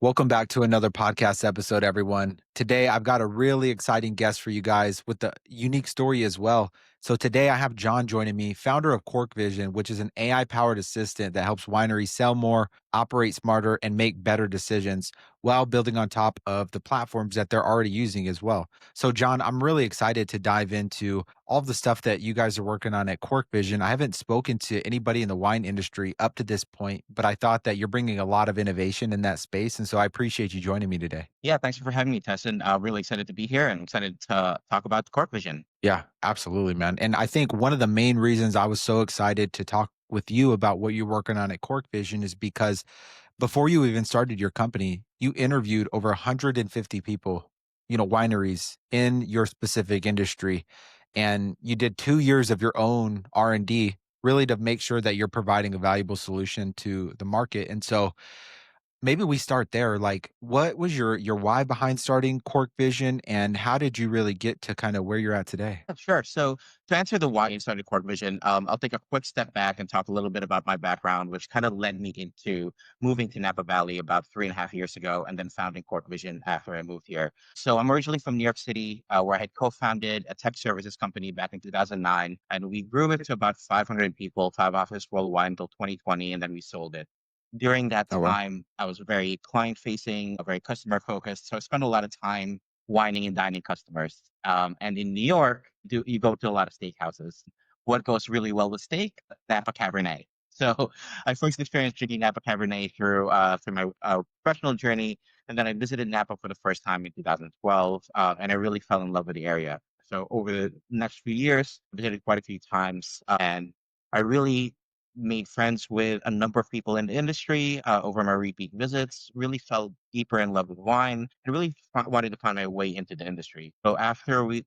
Welcome back to another podcast episode, everyone. Today, I've got a really exciting guest for you guys with a unique story as well. So, today I have John joining me, founder of CorkVision, which is an AI powered assistant that helps wineries sell more, operate smarter, and make better decisions while building on top of the platforms that they're already using as well. So, John, I'm really excited to dive into all of the stuff that you guys are working on at CorkVision. I haven't spoken to anybody in the wine industry up to this point, but I thought that you're bringing a lot of innovation in that space. And so I appreciate you joining me today. Yeah, thanks for having me, Tess, and really excited to be here and excited to talk about the CorkVision. Yeah, absolutely, man. And I think one of the main reasons I was so excited to talk with you about what you're working on at CorkVision is because before you even started your company, you interviewed over 150 people, wineries in your specific industry. And you did 2 years of your own R&D really to make sure that you're providing a valuable solution to the market. And so maybe we start there. Like, what was your why behind starting CorkVision, and how did you really get to kind of where you're at today? Yeah, sure. So to answer the why you started CorkVision, I'll take a quick step back and talk a little bit about my background, which kind of led me into moving to Napa Valley about 3.5 years ago, and then founding CorkVision after I moved here. So I'm originally from New York City, where I had co-founded a tech services company back in 2009, and we grew it to about 500 people, 5 offices worldwide until 2020, and then we sold it. During that Oh, well. time, I was very client facing, very customer focused. So I spent a lot of time wining and dining customers. And in New York, you go to a lot of steakhouses. What goes really well with steak? Napa Cabernet. So I first experienced drinking Napa Cabernet through my professional journey, and then I visited Napa for the first time in 2012, and I really fell in love with the area. So over the next few years, I visited quite a few times, and I really made friends with a number of people in the industry over my repeat visits, really fell deeper in love with wine, and really wanted to find my way into the industry. So after we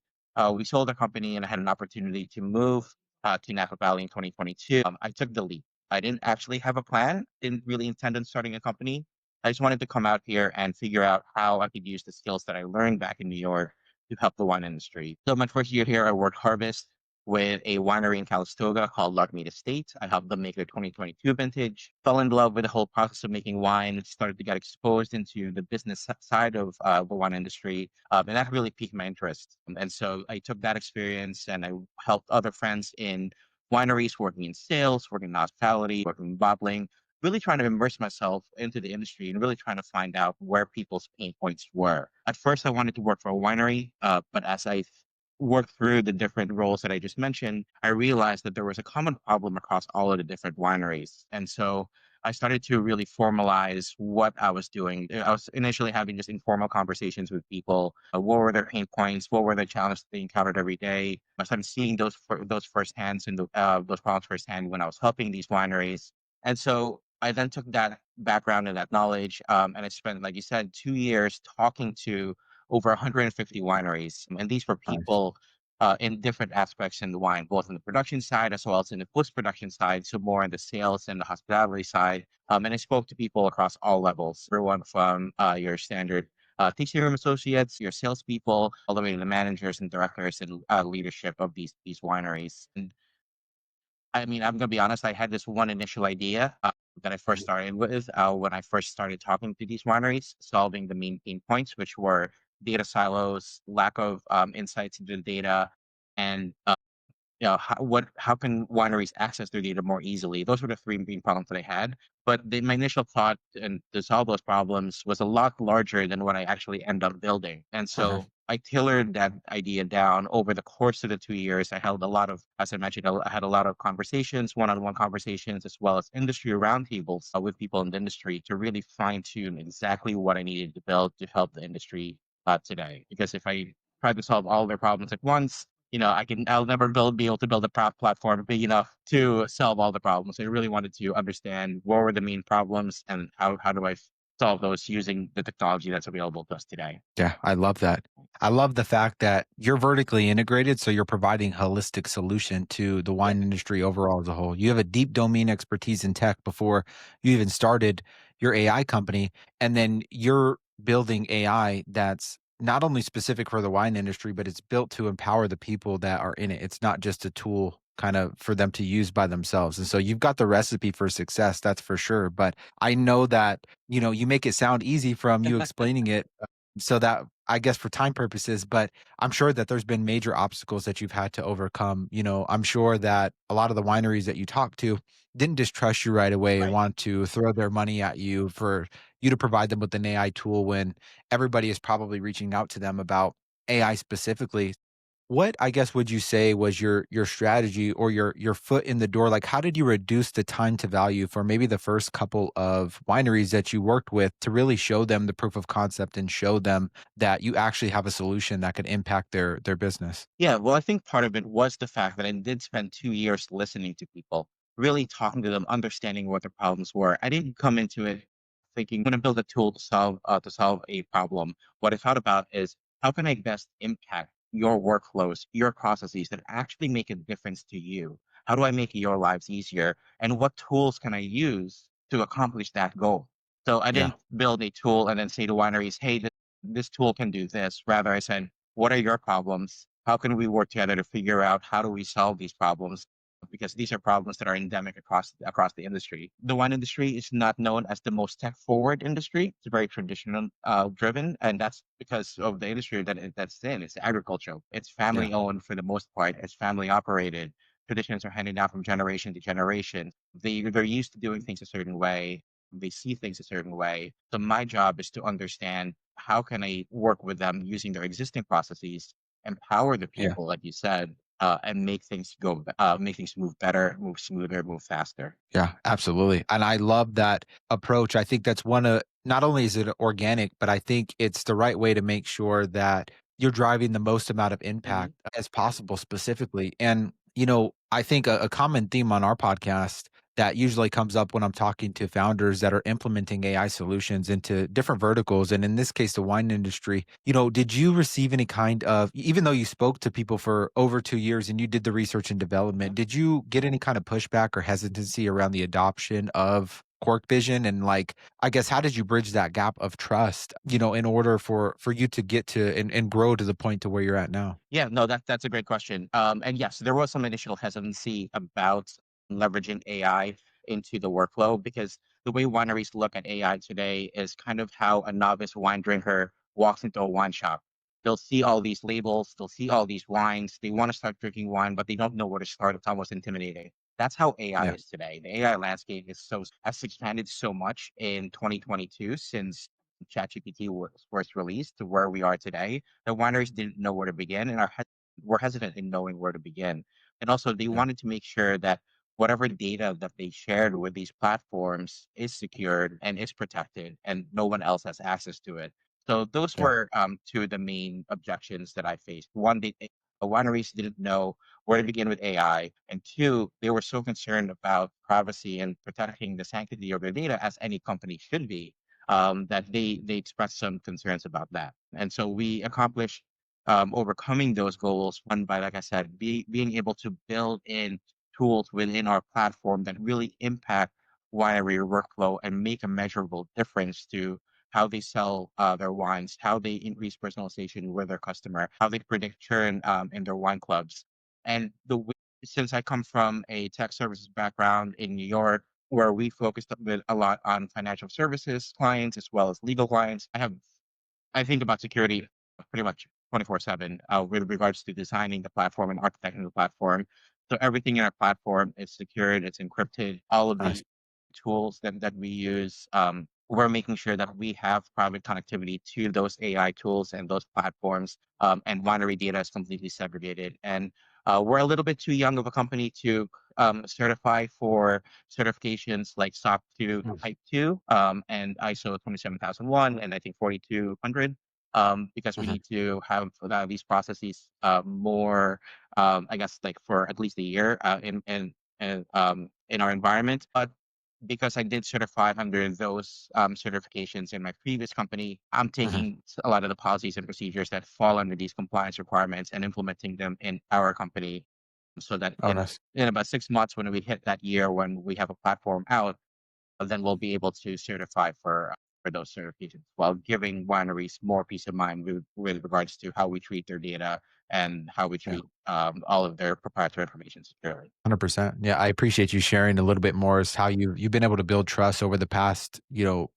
sold the company and I had an opportunity to move to Napa Valley in 2022, I took the leap. I didn't actually have a plan, didn't really intend on starting a company. I just wanted to come out here and figure out how I could use the skills that I learned back in New York to help the wine industry. So my first year here, I worked harvest with a winery in Calistoga called Larkmead Estate. I helped them make their 2022 vintage. Fell in love with the whole process of making wine. Started to get exposed into the business side of the wine industry, and that really piqued my interest. And so I took that experience and I helped other friends in wineries, working in sales, working in hospitality, working in bottling. Really trying to immerse myself into the industry and really trying to find out where people's pain points were. At first, I wanted to work for a winery, but as I worked through the different roles that I just mentioned, I realized that there was a common problem across all of the different wineries. And so I started to really formalize what I was doing. I was initially having just informal conversations with people. What were their pain points? What were the challenges they encountered every day? I started seeing those firsthand and those problems firsthand when I was helping these wineries. And so I then took that background and that knowledge, and I spent, like you said, 2 years talking to over 150 wineries. And these were Nice. people in different aspects in the wine, both on the production side as well as in the post production side. So, more on the sales and the hospitality side. And I spoke to people across all levels, everyone from your standard tasting room associates, your salespeople, all the way to the managers and directors and leadership of these wineries. And I mean, I'm gonna be honest, I had this one initial idea, that I first started with, when I first started talking to these wineries, solving the main pain points, which were data silos, lack of, insights into the data, and how can wineries access their data more easily? Those were the three main problems that I had. But my initial thought and to solve those problems was a lot larger than what I actually end up building. And Uh-huh. so I tailored that idea down over the course of the 2 years. I held a lot of, as I mentioned, I had a lot of conversations, one-on-one conversations, as well as industry roundtables with people in the industry to really fine tune exactly what I needed to build to help the industry today. Because if I tried to solve all their problems at once, I'll never be able to build a platform big enough to solve all the problems. I really wanted to understand what were the main problems and how do I solve those using the technology that's available to us today. Yeah, I love that. I love the fact that you're vertically integrated, so you're providing holistic solution to the Yeah. wine industry overall as a whole. You have a deep domain expertise in tech before you even started your AI company, and then you're building AI that's not only specific for the wine industry, but it's built to empower the people that are in it. It's not just a tool kind of for them to use by themselves. And so you've got the recipe for success, that's for sure. But I know that, you make it sound easy from you explaining it, so that I guess for time purposes, but I'm sure that there's been major obstacles that you've had to overcome. I'm sure that a lot of the wineries that you talk to didn't just trust you right away and Right. want to throw their money at you for you to provide them with an AI tool when everybody is probably reaching out to them about AI specifically. What, I guess, would you say was your strategy or your foot in the door? Like, how did you reduce the time to value for maybe the first couple of wineries that you worked with to really show them the proof of concept and show them that you actually have a solution that could impact their business? Yeah, well, I think part of it was the fact that I did spend 2 years listening to people, really talking to them, understanding what their problems were. I didn't come into it thinking, "I'm gonna build a tool to solve a problem." What I thought about is, how can I best impact your workflows, your processes that actually make a difference to you? How do I make your lives easier? And what tools can I use to accomplish that goal? So I Yeah, didn't build a tool and then say to wineries, "Hey, this tool can do this." Rather, I said, what are your problems? How can we work together to figure out how do we solve these problems? Because these are problems that are endemic across the industry. The wine industry is not known as the most tech forward industry. It's very traditional driven, and that's because of the industry that's in. It's agricultural. It's yeah, family owned for the most part. It's family operated. Traditions are handed down from generation to generation. They're used to doing things a certain way. They see things a certain way. So my job is to understand how can I work with them using their existing processes, empower the yeah. people, like you said, and make things move better, move smoother, move faster. Yeah, absolutely. And I love that approach. I think that's one of not only is it organic, but I think it's the right way to make sure that you're driving the most amount of Mhm. impact as possible specifically. And, I think a common theme on our podcast that usually comes up when I'm talking to founders that are implementing AI solutions into different verticals, and in this case, the wine industry. Did you receive any kind of, even though you spoke to people for over 2 years and you did the research and development, did you get any kind of pushback or hesitancy around the adoption of CorkVision? And like, I guess, how did you bridge that gap of trust, in order for you to get to and grow to the point to where you're at now? Yeah, no, that's a great question. And yes, there was some initial hesitancy about leveraging AI into the workflow because the way wineries look at AI today is kind of how a novice wine drinker walks into a wine shop. They'll see all these labels, they'll see all these wines, they want to start drinking wine, but they don't know where to start. It's almost intimidating. That's how AI Yeah, is today. The AI landscape has expanded so much in 2022 since ChatGPT was first released to where we are today. The wineries didn't know where to begin and were hesitant in knowing where to begin. And also, they yeah, wanted to make sure that whatever data that they shared with these platforms is secured and is protected, and no one else has access to it. So those yeah, were two of the main objections that I faced. One, the wineries didn't know where to begin with AI, and two, they were so concerned about privacy and protecting the sanctity of their data, as any company should be, that they expressed some concerns about that. And so we accomplished overcoming those goals, one by, like I said, being able to build in tools within our platform that really impact winery workflow and make a measurable difference to how they sell their wines, how they increase personalization with their customer, how they predict churn in their wine clubs. And since I come from a tech services background in New York, where we focused a lot on financial services clients as well as legal clients, I think about security pretty much 24/7 with regards to designing the platform and architecting the platform. So everything in our platform is secured, it's encrypted. All of nice. the tools that we use, we're making sure that we have private connectivity to those AI tools and those platforms. And winery data is completely segregated. And we're a little bit too young of a company to certify for certifications like SOC 2 Mm, Type 2 and ISO 27001 and I think 4200 because we mhm, need to have these processes more, I guess, like for at least a year in our environment. But because I did certify under those certifications in my previous company, I'm mhm. taking a lot of the policies and procedures that fall under these compliance requirements and implementing them in our company so that Oh, nice. in about 6 months when we hit that year when we have a platform out, then we'll be able to certify for those certifications while giving wineries more peace of mind with regards to how we treat their data and how we Yeah. treat all of their proprietary information securely. 100%. Yeah, I appreciate you sharing a little bit more as how you've been able to build trust over the past,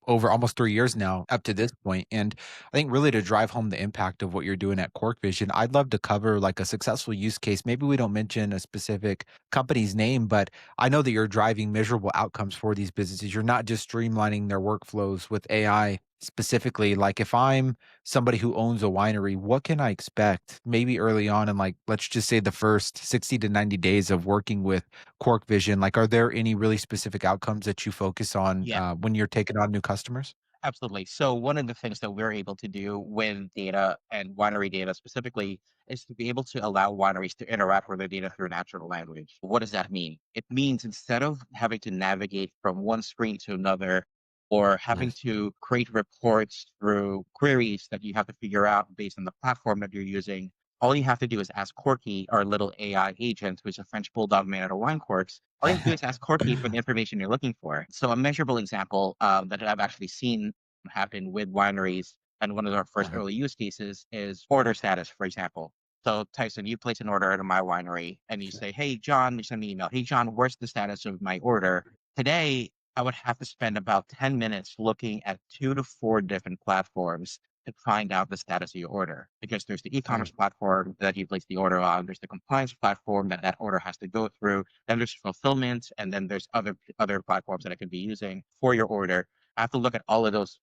over almost 3 years now up to this point. And I think really to drive home the impact of what you're doing at CorkVision, I'd love to cover like a successful use case. Maybe we don't mention a specific company's name, but I know that you're driving measurable outcomes for these businesses. You're not just streamlining their workflows with AI specifically. Like if I'm somebody who owns a winery, what can I expect maybe early on in like, let's just say the first 60 to 90 days of working with CorkVision? Like, are there any really specific outcomes that you focus on Yeah. when you're taking on new customers? Absolutely. So one of the things that we're able to do with data and winery data specifically is to be able to allow wineries to interact with their data through natural language. What does that mean? It means instead of having to navigate from one screen to another or Mhm. having to create reports through queries that you have to figure out based on the platform that you're using, all you have to do is ask Corky, our little AI agent, who's a French bulldog made out of wine corks. All you have to do is ask Corky for the information you're looking for. So a measurable example that I've actually seen happen with wineries, and one of our first Mhm. early use cases is order status, for example. So Tyson, you place an order at my winery and you say, "Hey John," you send me an email, "Hey John, where's the status of my order?" Today, I would have to spend about 10 minutes looking at 2 to 4 different platforms to find out the status of your order. Because there's the e-commerce Mhm. platform that you place the order on, there's the compliance platform that that order has to go through, then there's fulfillment, and then there's other platforms that I could be using for your order. I have to look at all of those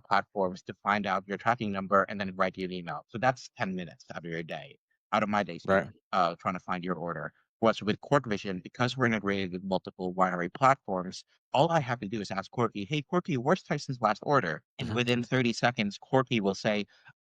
platforms to find out your tracking number and then write you an email. So that's 10 minutes out of your day, out of my day Right. spent trying to find your order. What's with CorkVision, because we're integrated with multiple winery platforms, all I have to do is ask Corky, "Hey, Corky, where's Tyson's last order?" And Mhm. within 30 seconds, Corky will say,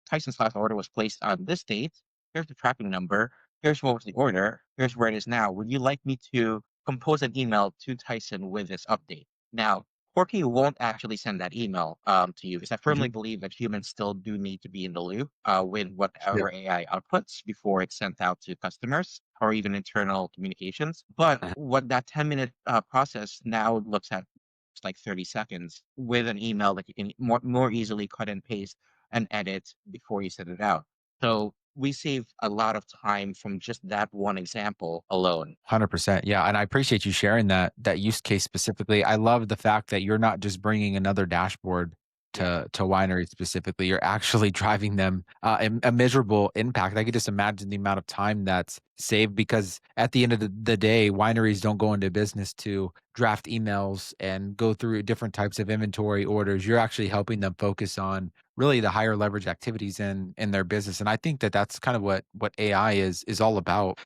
Tyson's last order was placed on this date. Here's the tracking number. Here's what was the order. Here's where it is now. Would you like me to compose an email to Tyson with this update? Now, Corky won't actually send that email to you because I firmly Mhm. believe that humans still do need to be in the loop with Yep. whatever AI outputs before it's sent out to customers or even internal communications. But Mhm. what that 10-minute process now looks at it's like 30 seconds with an email that you can more easily cut and paste and edit before you send it out. So we save a lot of time from just that one example alone. 100%. Yeah, and I appreciate you sharing that use case specifically. I love the fact that you're not just bringing another dashboard Yeah. to wineries specifically. You're actually driving them a measurable impact. I could just imagine the amount of time that's saved because at the end of the day, wineries don't go into business to draft emails and go through different types of inventory orders. You're actually helping them focus on really the higher leverage activities in their business. And I think that that's kind of what AI is all about.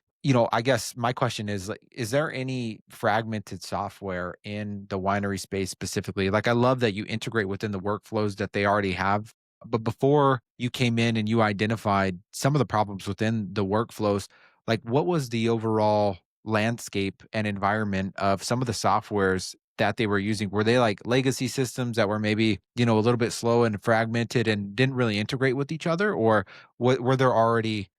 I guess my question is like, is there any fragmented software in the winery space specifically? Like, I love that you integrate within the workflows that they already have. But before you came in and you identified some of the problems within the workflows, like what was the overall landscape and environment of some of the softwares that they were using? Were they like legacy systems that were maybe, a little bit slow and fragmented and didn't really integrate with each other? Or were there already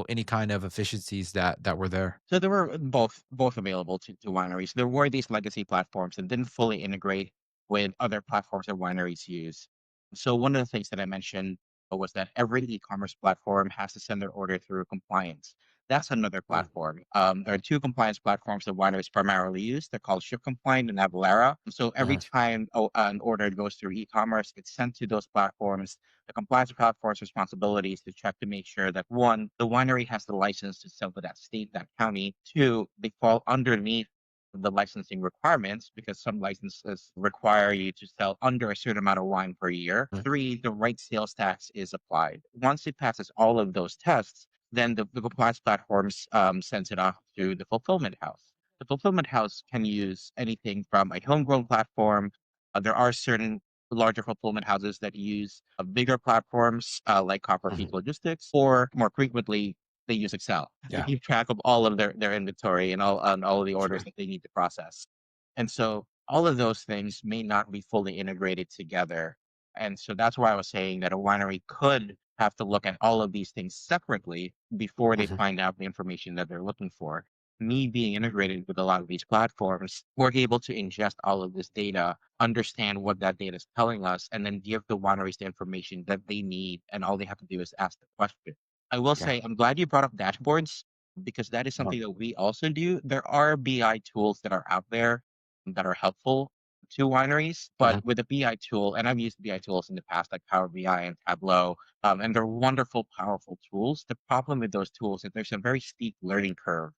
any kind of efficiencies that were there? So there were both available to wineries. There were these legacy platforms that didn't fully integrate with other platforms that wineries use. So one of the things that I mentioned was that every e-commerce platform has to send their order through compliance. That's another Mm, platform. There are 2 compliance platforms that wineries primarily use. They're called Ship Compliant and Avalara. So every mhm, time an order goes through e-commerce, it's sent to those platforms. The compliance platform's responsibility is to check to make sure that one, the winery has the license to sell to that state, that county. Two, they fall underneath the licensing requirements because some licenses require you to sell under a certain amount of wine per year. mm, Three, the right sales tax is applied. Once it passes all of those tests, then the compliance platforms sends it off to the fulfillment house. The fulfillment house can use anything from a homegrown platform. There are certain larger fulfillment houses that use bigger platforms like Copper Peak mhm. Logistics, or more frequently, they use Excel to Yeah, keep track of all of their inventory and all of the orders sure. that they need to process. And so all of those things may not be fully integrated together. And so that's why I was saying that a winery could have to look at all of these things separately before they Mhm. find out the information that they're looking for. Me being integrated with a lot of these platforms, we're able to ingest all of this data, understand what that data is telling us, and then give the wineries the information that they need. And all they have to do is ask the question. I will Yeah. say, I'm glad you brought up dashboards because that is Uh-huh. something that we also do. There are BI tools that are out there that are helpful to wineries, but Mhm. with a BI tool, and I've used BI tools in the past, like Power BI and Tableau, and they're wonderful, powerful tools. The problem with those tools is there's a very steep learning curve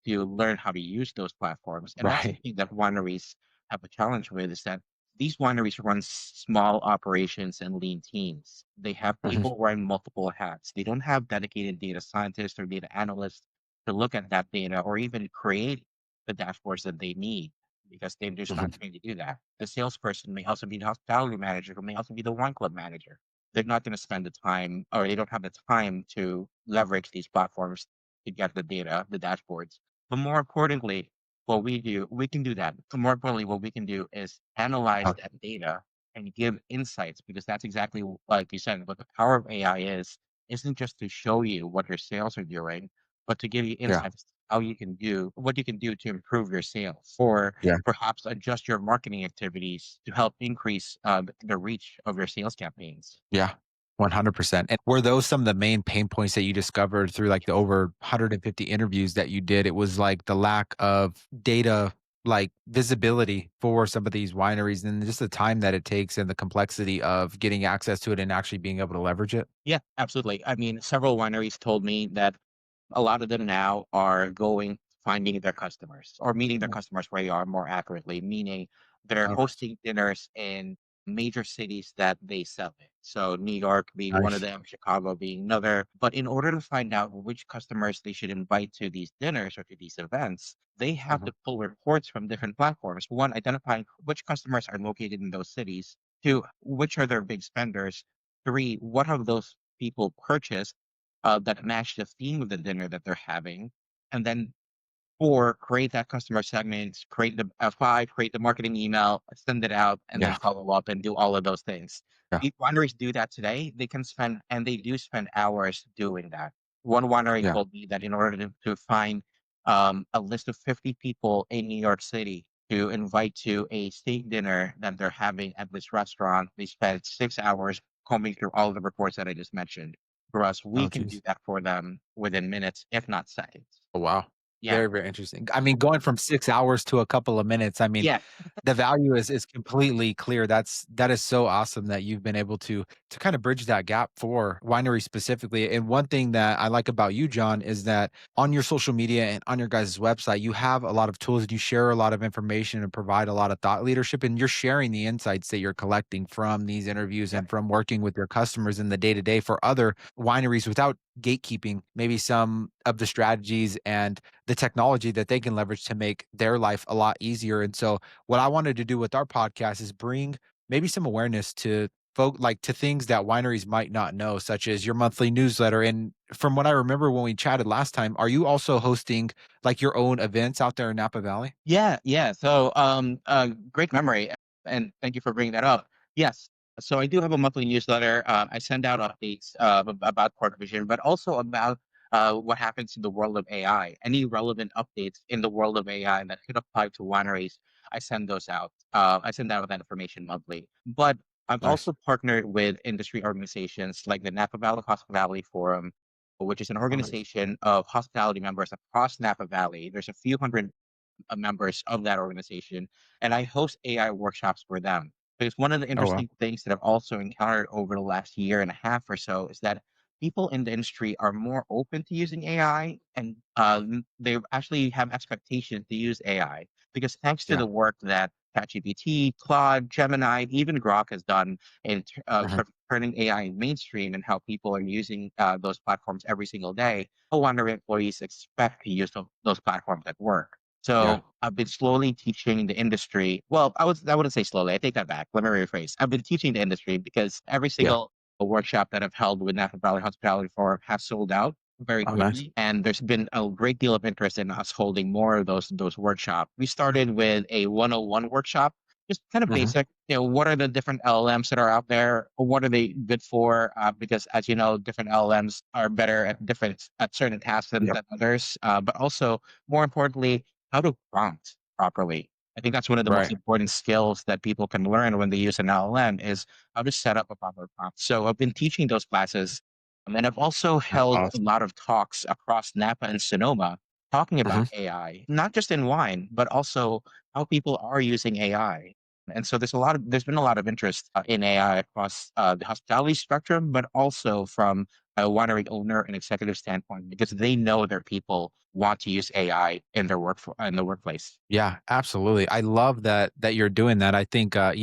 to learn how to use those platforms, and that's Right. something that wineries have a challenge with. Is that these wineries run small operations and lean teams. They have Mhm. people wearing multiple hats. They don't have dedicated data scientists or data analysts to look at that data or even create the dashboards that they need because they're just not Mhm. trained to do that. The salesperson may also be the hospitality manager, who may also be the wine club manager. They're not going to spend the time, or they don't have the time to leverage these platforms to get the data, the dashboards. But more importantly, what we do, we can do that. But more importantly, what we can do is analyze Uh, that data and give insights, because that's exactly like you said, what the power of AI is, isn't just to show you what your sales are doing, but to give you yeah. insights how you can do what you can do to improve your sales, or Yeah. perhaps adjust your marketing activities to help increase the reach of your sales campaigns. Yeah. 100%. And were those some of the main pain points that you discovered through like the over 150 interviews that you did? It was like the lack of data, like visibility for some of these wineries and just the time that it takes and the complexity of getting access to it and actually being able to leverage it? Yeah, absolutely. I mean, several wineries told me that a lot of them now are going finding their customers or meeting their Mhm. customers where they are more accurately, meaning they're Oh, hosting dinners in major cities that they sell in. So New York being one of nice. them, Chicago being another. But in order to find out which customers they should invite to these dinners or to these events, they have Mhm. to pull reports from different platforms. One, identifying which customers are located in those cities. Two, which are their big spenders. Three, what have those people purchased that match the theme of the dinner that they're having, and then 4, create that customer segment, create the 5, create the marketing email, send it out, and then Yeah. follow up and do all of those things. Yeah. If wineries do that today, they can spend, and they do spend hours doing that. One winery Yeah. told me that in order to find a list of 50 people in New York City to invite to a steak dinner that they're having at this restaurant, they spent 6 hours combing through all the reports that I just mentioned. For us, we Oh, can do geez. that for them within minutes, if not seconds. Oh, wow. Yeah. Very, very interesting. I mean, going from 6 hours to a couple of minutes, I mean, Yeah. the value is completely clear. That is so awesome that you've been able to kind of bridge that gap for wineries specifically. And one thing that I like about you, John, is that on your social media and on your guys' website, you have a lot of tools and you share a lot of information and provide a lot of thought leadership. And you're sharing the insights that you're collecting from these interviews Yep. and from working with your customers in the day to day for other wineries without gatekeeping maybe some of the strategies and the technology that they can leverage to make their life a lot easier. And so what I wanted to do with our podcast is bring maybe some awareness to folk like to things that wineries might not know, such as your monthly newsletter. And from what I remember when we chatted last time, are you also hosting like your own events out there in Napa Valley? Yeah, yeah. So, great memory, and thank you for bringing that up. Yes. So I do have a monthly newsletter. I send out updates about CorkVision, but also about what happens in the world of AI. Any relevant updates in the world of AI that could apply to wineries, I send those out. I send out that information monthly. But I've Nice. also partnered with industry organizations like the Napa Valley Hospitality Forum, which is an Oh, nice. organization of hospitality members across Napa Valley. There's a few hundred members of that organization, and I host AI workshops for them. Because one of the Oh, wow. interesting things that I've also encountered over the last year and a half or so is that people in the industry are more open to using AI, and they actually have expectations to use AI because thanks to Yeah. the work that ChatGPT, Claude, Gemini, even Grok has done in Mhm. turning AI mainstream and how people are using those platforms every single day, no wonder employees expect to use those platforms at work. Yeah. So I've been slowly teaching the industry. Well, I wouldn't say slowly. I take that back. Let me rephrase. I've been teaching the industry because every Yeah. single workshop that I've held with Napa Valley Hospitality Forum has sold out very Oh, nice. quickly, and there's been a great deal of interest in us holding more of those workshops. We started with a 101 workshop, just kind of Mhm. basic. What are the different LLMs that are out there? What are they good for? Because as you know, different LLMs are better at certain tasks Yep. than others. But also, more importantly, how to prompt properly. I think that's one of the most Right. important skills that people can learn when they use an LLM is how to set up a proper prompt. So I've been teaching those classes And I've also That's held a awesome. lot of talks across Napa and Sonoma talking Mhm. about AI, not just in wine, but also how people are using AI. And so there's been a lot of interest in AI across the hospitality spectrum, but also from a winery owner and executive standpoint, because they know their people want to use AI in their in the workplace. Yeah, absolutely. I love that you're doing that. I think, a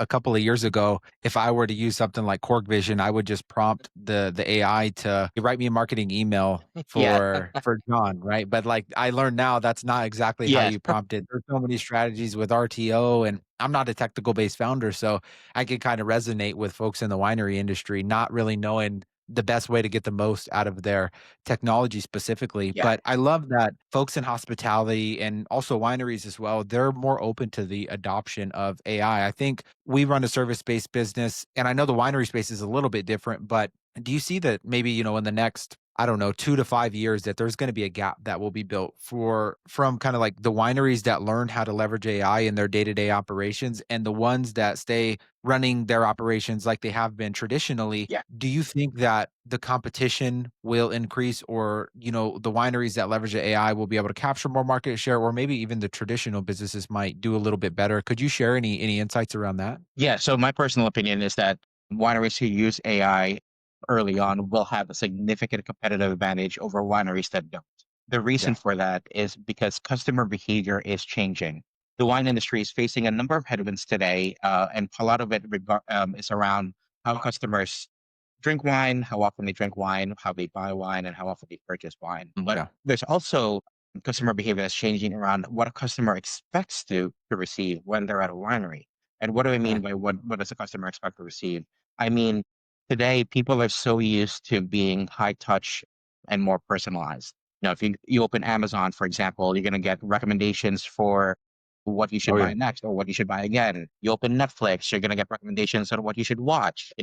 couple of years ago, if I were to use something like CorkVision, I would just prompt the AI to write me a marketing email Yeah. for John, right? But like I learned now that's not exactly how Yeah. you prompt it. There's so many strategies with RTO, and I'm not a technical based founder, so I can kind of resonate with folks in the winery industry not really knowing the best way to get the most out of their technology specifically. Yeah. But I love that folks in hospitality and also wineries as well, they're more open to the adoption of AI. I think we run a service-based business, and I know the winery space is a little bit different, but do you see that maybe, in the next, I don't know, 2 to 5 years that there's gonna be a gap that will be built from kinda like the wineries that learn how to leverage AI in their day-to-day operations and the ones that stay running their operations like they have been traditionally? Yeah. Do you think that the competition will increase or, the wineries that leverage the AI will be able to capture more market share or maybe even the traditional businesses might do a little bit better? Could you share any insights around that? Yeah. So my personal opinion is that wineries who use AI early on will have a significant competitive advantage over wineries that don't. The reason Yeah. for that is because customer behavior is changing. The wine industry is facing a number of headwinds today, and a lot of it is around how customers drink wine, how often they drink wine, how they buy wine, and how often they purchase wine. But Yeah. there's also customer behavior that's changing around what a customer expects to receive when they're at a winery. And what do I Mm, mean by what does a customer expect to receive? I mean, today people are so used to being high touch and more personalized. If you open Amazon, for example, you're gonna get recommendations for what you should oh, buy yeah. next or what you should buy again. You open Netflix, you're gonna get recommendations on what you should watch.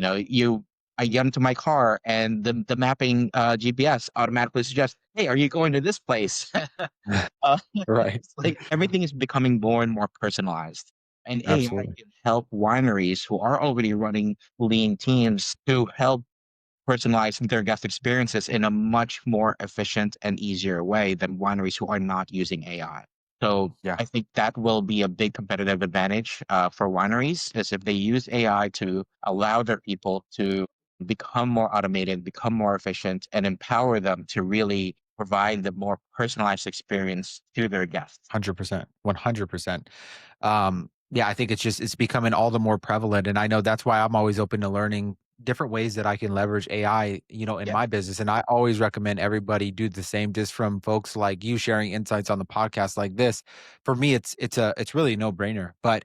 I get into my car and the mapping GPS automatically suggests, "Hey, are you going to this place?" uh, Right. it's like everything is becoming more and more personalized, and AI Absolutely. can help wineries who are already running lean teams to help personalize their guest experiences in a much more efficient and easier way than wineries who are not using AI. So Yeah. I think that will be a big competitive advantage for wineries is if they use AI to allow their people to become more automated, become more efficient, and empower them to really provide the more personalized experience to their guests. 100%, 100%. Yeah, I think it's becoming all the more prevalent, and I know that's why I'm always open to learning different ways that I can leverage AI, in Yeah. my business, and I always recommend everybody do the same just from folks like you sharing insights on the podcast like this. For me, it's really a no-brainer, but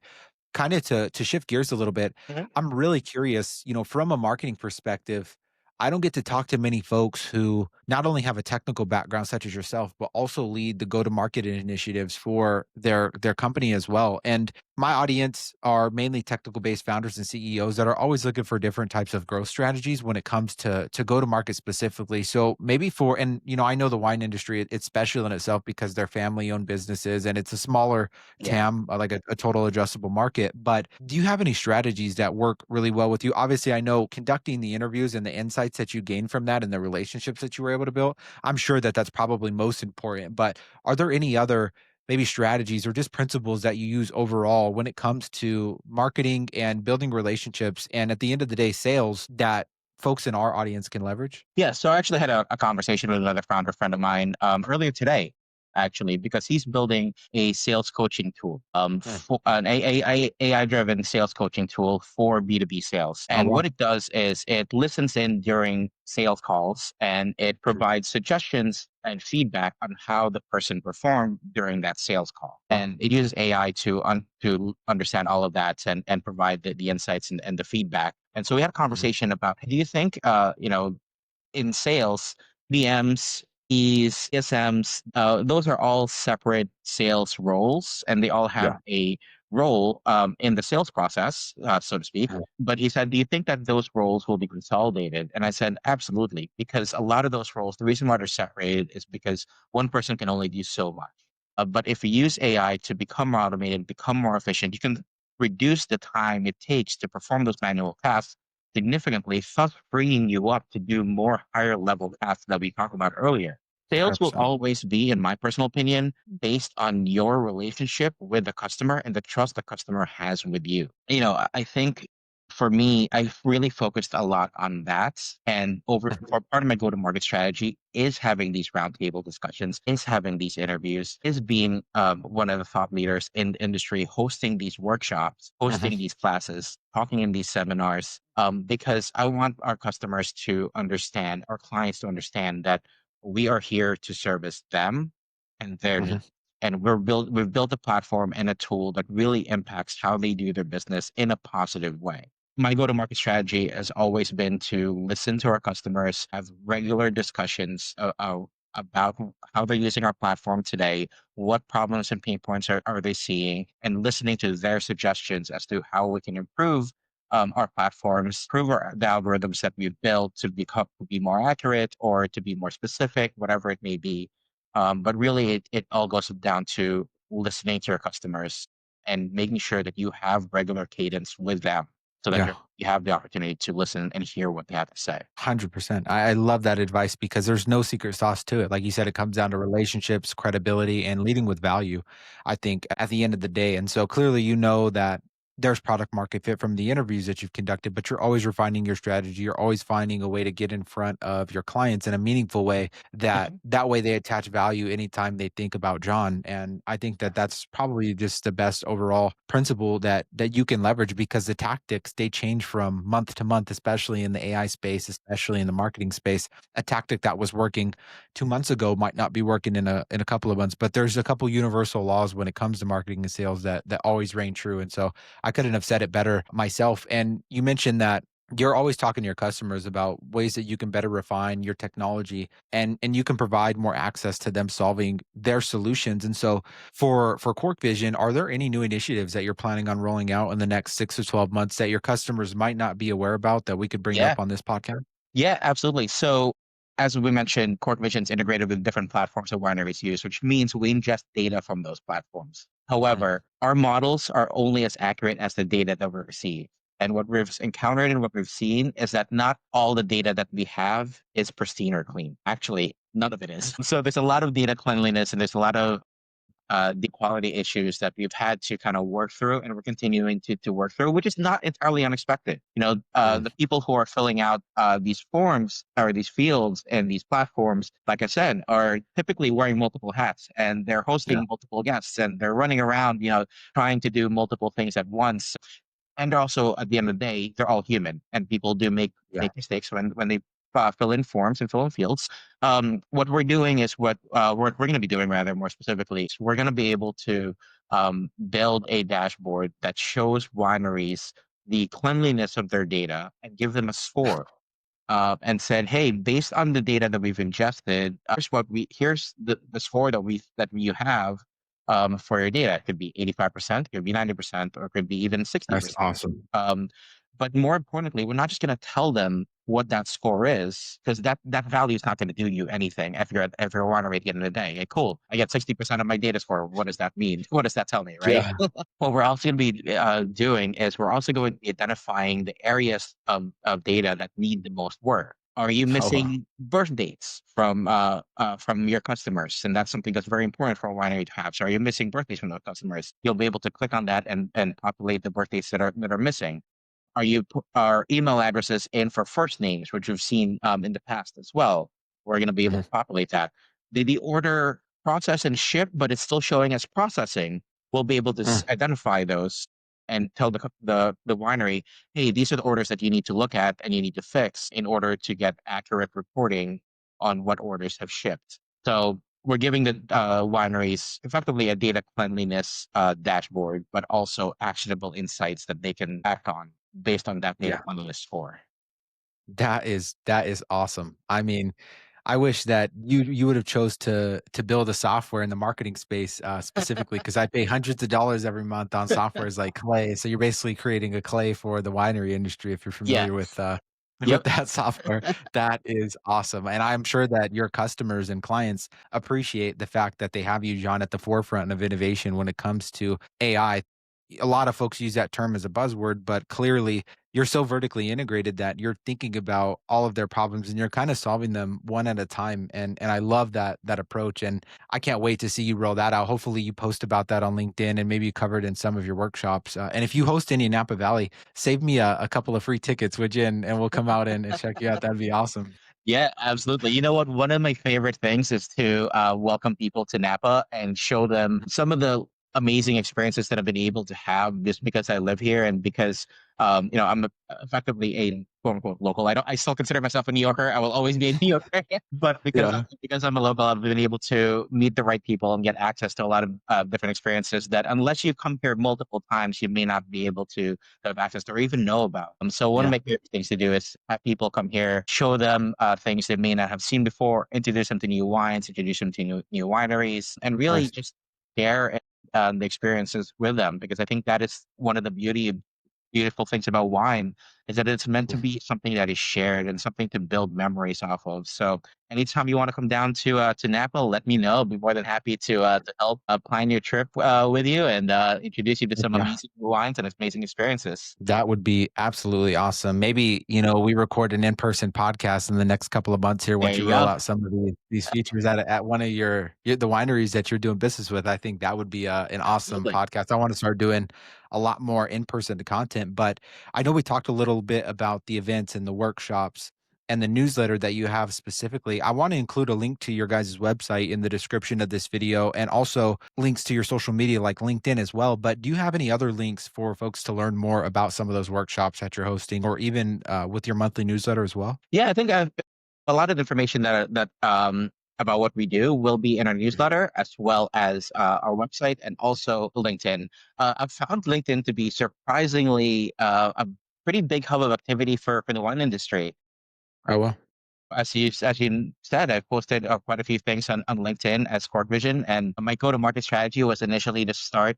kinda to shift gears a little bit, Mhm. I'm really curious, from a marketing perspective, I don't get to talk to many folks who not only have a technical background such as yourself, but also lead the go-to-market initiatives for their company as well, and my audience are mainly technical-based founders and CEOs that are always looking for different types of growth strategies when it comes to go-to-market specifically, so maybe I know the wine industry, it's special in itself because they're family-owned businesses, and it's a smaller Yeah. TAM, like a total addressable market. But do you have any strategies that work really well with you? Obviously, I know conducting the interviews and the insights that you gain from that and the relationships that you were able to build, I'm sure that that's probably most important. But are there any other maybe strategies or just principles that you use overall when it comes to marketing and building relationships and at the end of the day, sales that folks in our audience can leverage? Yeah, so I actually had a conversation with another founder friend of mine earlier today, actually, because he's building a sales coaching tool, Mm. for an AI driven sales coaching tool for B2B sales. Oh, And wow. what it does is it listens in during sales calls and it provides suggestions and feedback on how the person performed during that sales call. Wow. And it uses AI to understand all of that and provide the insights and the feedback. And so we had a Mhm. conversation about, do you think, in sales, BMs, ESMs, those are all separate sales roles, and they all have Yeah. a role in the sales process, so to speak. Yeah. But he said, "Do you think that those roles will be consolidated?" And I said, "Absolutely," because a lot of those roles, the reason why they're separated is because one person can only do so much. But if you use AI to become more automated, become more efficient, you can reduce the time it takes to perform those manual tasks significantly, thus freeing you up to do more higher level tasks that we talked about earlier. Sales will 100%. always be, in my personal opinion, based on your relationship with the customer and the trust the customer has with you. I think for me, I've really focused a lot on that. And over for part of my go to market strategy is having these roundtable discussions, is having these interviews, is being one of the thought leaders in the industry, hosting these workshops, Mhm. hosting these classes, talking in these seminars, because I want our customers to understand, our clients to understand that we are here to service them and their Mhm. needs. And we've built a platform and a tool that really impacts how they do their business in a positive way. My go-to-market strategy has always been to listen to our customers, have regular discussions about how they're using our platform today, what problems and pain points are they seeing, and listening to their suggestions as to how we can improve our platforms, improve the algorithms that we've built to be more accurate or to be more specific, whatever it may be. But really, it all goes down to listening to your customers and making sure that you have regular cadence with them so that Yeah. you have the opportunity to listen and hear what they have to say. 100%. I love that advice because there's no secret sauce to it. Like you said, it comes down to relationships, credibility, and leading with value, I think, at the end of the day. And so clearly, you know that there's product market fit from the interviews that you've conducted, but you're always refining your strategy. You're always finding a way to get in front of your clients in a meaningful way Mhm. that way they attach value anytime they think about John. And I think that that's probably just the best overall principle that you can leverage because the tactics they change from month to month, especially in the AI space, especially in the marketing space. A tactic that was working 2 months ago might not be working in a couple of months, but there's a couple universal laws when it comes to marketing and sales that always reign true. And so I couldn't have said it better myself. And you mentioned that you're always talking to your customers about ways that you can better refine your technology and you can provide more access to them solving their solutions. And so for CorkVision, are there any new initiatives that you're planning on rolling out in the next 6 to 12 months that your customers might not be aware about that we could bring Yeah. up on this podcast? Yeah, absolutely. So, as we mentioned, CorkVision's integrated with different platforms that wineries use, which means we ingest data from those platforms. Mhm. However, our models are only as accurate as the data that we receive. And what we've encountered and what we've seen is that not all the data that we have is pristine or clean. Actually, none of it is. So there's a lot of data cleanliness and there's a lot of the quality issues that we've had to kind of work through and we're continuing to work through, which is not entirely unexpected. Mhm. The people who are filling out these forms or these fields and these platforms, like I said, are typically wearing multiple hats and they're Yeah. hosting multiple guests and they're running around, trying to do multiple things at once. And also, at the end of the day, they're all human, and people do Yeah. make mistakes when they fill in forms and fill in fields. What we're doing is what we're going to be doing, rather more specifically, is we're going to be able to build a dashboard that shows wineries the cleanliness of their data and give them a score and said, "Hey, based on the data that we've ingested, here's the score that you have for your data. It could be 85%, it could be 90%, or it could be even That's 60%." awesome. But more importantly, we're not just going to tell them what that score is because that value is not going to do you anything if you're a winery at the end of the day. Hey, cool, I get 60% of my data score. What does that mean? What does that tell me, right? Yeah. What we're also going to be doing is we're also going to be identifying the areas of data that need the most work. Are you Oh, wow. missing birth dates from your customers? And that's something that's very important for a winery to have. So are you missing birthdays from those customers? You'll be able to click on that and populate the birthdays that are missing. Are email addresses in for first names, which we've seen in the past as well? We're going to be able Mhm. to populate that. Did the order process and ship, but it's still showing as processing? We'll be able to Mm. identify those and tell the winery, hey, these are the orders that you need to look at and you need to fix in order to get accurate reporting on what orders have shipped. So we're giving the wineries effectively a data cleanliness dashboard, but also actionable insights that they can act on based on that data Yeah. cleanliness score. That is awesome. I mean, I wish that you would have chose to build a software in the marketing space, specifically because I pay hundreds of dollars every month on softwares like Clay. So you're basically creating a Clay for the winery industry if you're familiar Yes. with Yep. that software. That is awesome. And I'm sure that your customers and clients appreciate the fact that they have you, John, at the forefront of innovation when it comes to AI. a lot of folks use that term as a buzzword, but clearly you're so vertically integrated that you're thinking about all of their problems and you're kind of solving them one at a time. And I love that approach. And I can't wait to see you roll that out. Hopefully you post about that on LinkedIn and maybe you cover it in some of your workshops. And if you host any in Napa Valley, save me a couple of free tickets, would you? And we'll come out and check you out. That'd be awesome. Yeah, absolutely. You know what? One of my favorite things is to welcome people to Napa and show them some of the amazing experiences that I've been able to have just because I live here and because I'm effectively a quote unquote local. I still consider myself a New Yorker. I will always be a New Yorker, but Yeah. because I'm a local, I've been able to meet the right people and get access to a lot of different experiences that unless you come here multiple times, you may not be able to have access to or even know about. So one of Yeah. my favorite things to do is have people come here, show them things they may not have seen before, introduce them to new wines, introduce them to new wineries, and really Nice. just share the experiences with them because I think that is one of the beautiful things about wine is that it's meant to be something that is shared and something to build memories off of. So anytime you want to come down to Napa, let me know. I'll be more than happy to help plan your trip with you and introduce you to some Yeah. amazing wines and amazing experiences. That would be absolutely awesome. Maybe, we record an in-person podcast in the next couple of months here There once you you roll go. out some of these features at one of the wineries that you're doing business with. I think that would be an awesome Absolutely. podcast. I want to start doing a lot more in-person content, but I know we talked a little bit about the events and the workshops and the newsletter that you have specifically. I want to include a link to your guys' website in the description of this video and also links to your social media like LinkedIn as well. But do you have any other links for folks to learn more about some of those workshops that you're hosting or even with your monthly newsletter as well? Yeah, I think a lot of information that about what we do will be in our newsletter as well as our website and also LinkedIn. I've found LinkedIn to be surprisingly a pretty big hub of activity for the wine industry. Oh, well. As you said, I've posted quite a few things on LinkedIn as CorkVision, and my go-to-market strategy was initially to start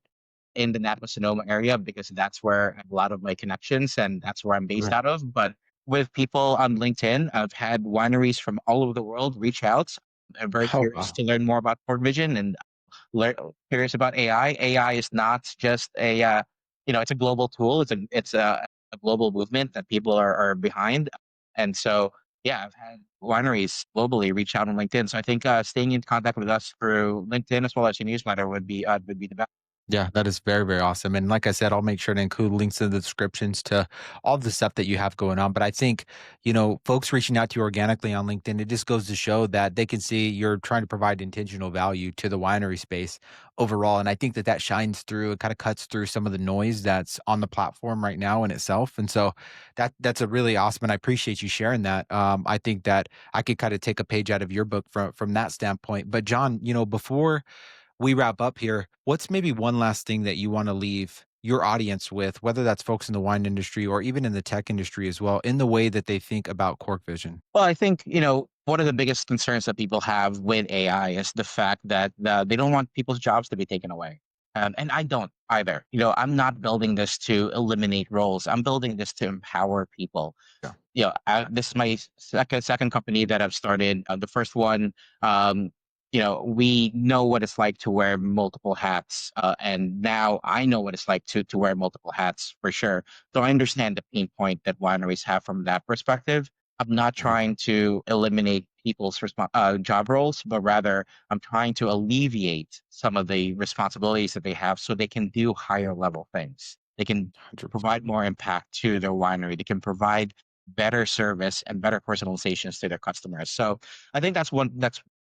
in the Napa Sonoma area because that's where I have a lot of my connections and that's where I'm based Right. out of. But with people on LinkedIn, I've had wineries from all over the world reach out. I'm very Oh, curious wow. to learn more about CorkVision and learn curious about AI. AI is not just it's a global tool. It's a global movement that people are behind, and so yeah, I've had wineries globally reach out on LinkedIn. So I think staying in contact with us through LinkedIn as well as your newsletter would be the best. Yeah, that is very, very awesome. And like I said, I'll make sure to include links in the descriptions to all the stuff that you have going on. But I think, folks reaching out to you organically on LinkedIn, it just goes to show that they can see you're trying to provide intentional value to the winery space overall. And I think that shines through, it kind of cuts through some of the noise that's on the platform right now in itself. And so that's a really awesome. And I appreciate you sharing that. I think that I could kind of take a page out of your book from that standpoint. But John, before we wrap up here, what's maybe one last thing that you want to leave your audience with, whether that's folks in the wine industry or even in the tech industry as well, in the way that they think about Cork Vision? Well, I think, one of the biggest concerns that people have with AI is the fact that they don't want people's jobs to be taken away. And I don't either. I'm not building this to eliminate roles. I'm building this to empower people. Yeah. This is my second company that I've started. The first one, um, we know what it's like to wear multiple hats, and now I know what it's like to wear multiple hats for sure. So I understand the pain point that wineries have from that perspective. I'm not Mhm. trying to eliminate people's job roles, but rather I'm trying to alleviate some of the responsibilities that they have so they can do higher level things. They can 100%. provide more impact to their winery. They can provide better service and better personalizations to their customers. So I think that's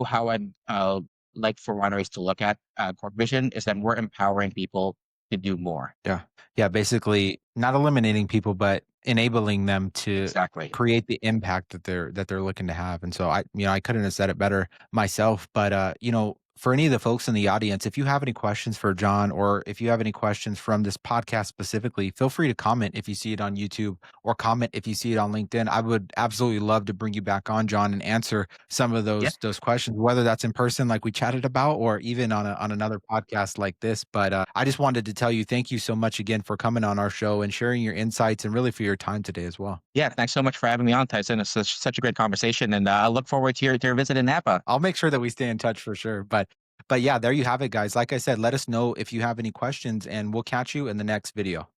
how I'd like for wineries to look at Corp Vision is that we're empowering people to do more. Yeah. Yeah, basically not eliminating people, but enabling them to Exactly. create the impact that they're looking to have. And so I couldn't have said it better myself, but for any of the folks in the audience, if you have any questions for John or if you have any questions from this podcast specifically, feel free to comment if you see it on YouTube or comment if you see it on LinkedIn. I would absolutely love to bring you back on, John, and answer some of Yeah. those questions, whether that's in person like we chatted about or even on another podcast like this. But I just wanted to tell you thank you so much again for coming on our show and sharing your insights and really for your time today as well. Yeah. Thanks so much for having me on, Tyson. It's such a great conversation. And I look forward to your visit in Napa. I'll make sure that we stay in touch for sure. But But yeah, there you have it, guys. Like I said, let us know if you have any questions, and we'll catch you in the next video.